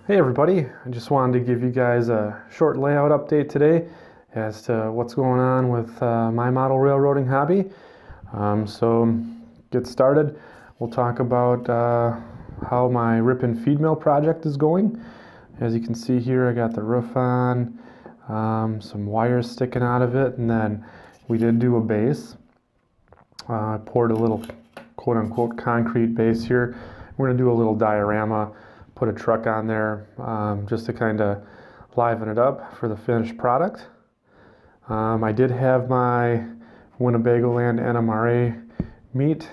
Hey everybody, I just wanted to give you guys a short layout update today as to what's going on with my model railroading hobby. So get started, we'll talk about how my rip and feed mill project is going. As you can see here, I got the roof on, some wires sticking out of it, and then we did do a base. I poured a little quote-unquote concrete base here. We're going to do a little diorama, put a truck on there just to kind of liven it up for the finished product. I did have my Winnebagoland NMRA meet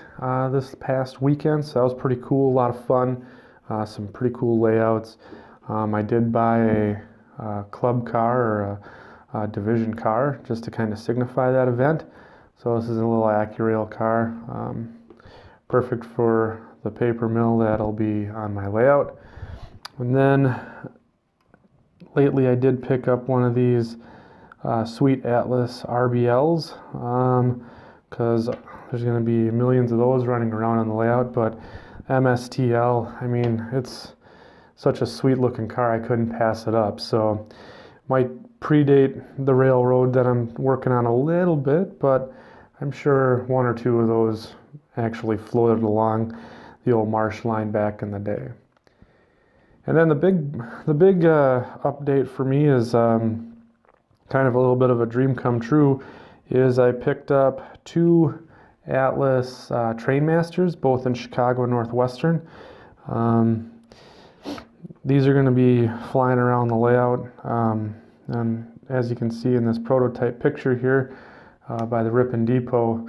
this past weekend, so that was pretty cool, a lot of fun, some pretty cool layouts. I did buy a club car or a division car just to kind of signify that event. So this is a little AccuRail car, perfect for the paper mill that'll be on my layout. And then lately I did pick up one of these Sweet Atlas RBLs because there's going to be millions of those running around on the layout, but MSTL, I mean, it's such a sweet looking car, I couldn't pass it up. So might predate the railroad that I'm working on a little bit, but I'm sure one or two of those actually floated along the old Marshline back in the day. And then the big update for me is kind of a little bit of a dream come true. Is I picked up two Atlas Trainmasters, both in Chicago and Northwestern. These are going to be flying around the layout, and as you can see in this prototype picture here by the Ripon Depot,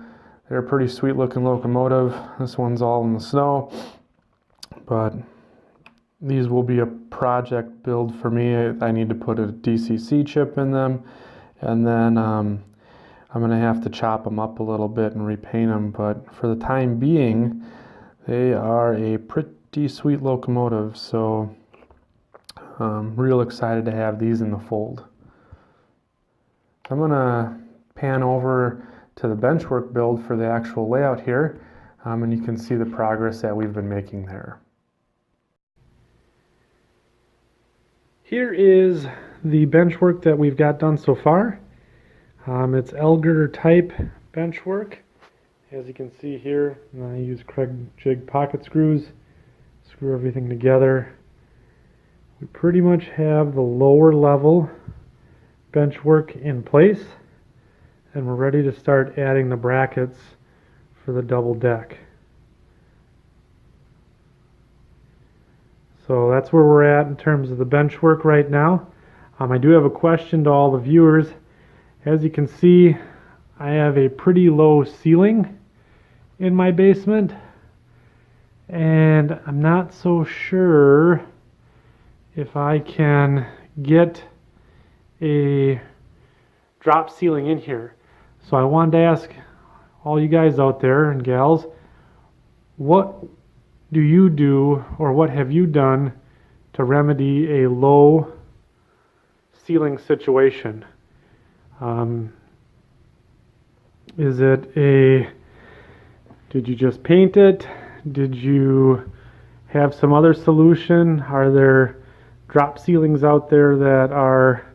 they're a pretty sweet looking locomotive. This one's all in the snow, but these will be a project build for me. I need to put a DCC chip in them, and then I'm going to have to chop them up a little bit and repaint them, but for the time being they are a pretty sweet locomotive, so I'm real excited to have these in the fold. I'm going to pan over to the benchwork build for the actual layout here, and you can see the progress that we've been making there. Here is the benchwork that we've got done so far. It's L-girder type benchwork. As you can see here, I use Craig jig pocket screws, screw everything together. We pretty much have the lower level benchwork in place, and we're ready to start adding the brackets for the double deck. So that's where we're at in terms of the bench work right now. I do have a question to all the viewers. As you can see, I have a pretty low ceiling in my basement, and I'm not so sure if I can get a drop ceiling in here. So I wanted to ask all you guys out there and gals, what do you do, or what have you done to remedy a low ceiling situation? Is it did you just paint it? Did you have some other solution? Are there drop ceilings out there that are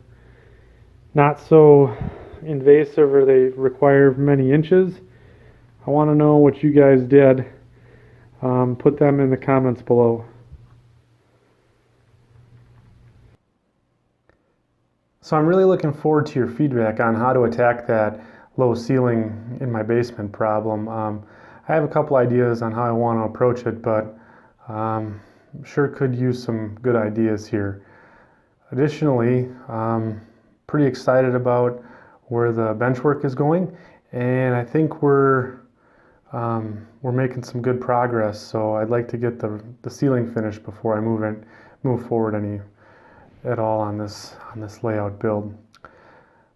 not so invasive or they require many inches? I want to know what you guys did. Put them in the comments below. So I'm really looking forward to your feedback on how to attack that low ceiling in my basement problem. I have a couple ideas on how I want to approach it, but sure could use some good ideas here. Additionally, pretty excited about where the benchwork is going, and I think we're making some good progress, so I'd like to get the ceiling finished before I move forward any at all on this layout build.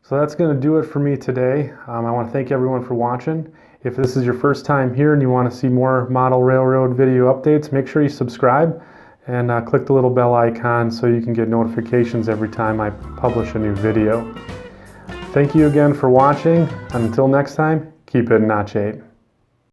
So that's going to do it for me today. I want to thank everyone for watching. If this is your first time here and you want to see more model railroad video updates, make sure you subscribe and click the little bell icon so you can get notifications every time I publish a new video. Thank you again for watching, and until next time, keep it notch 8.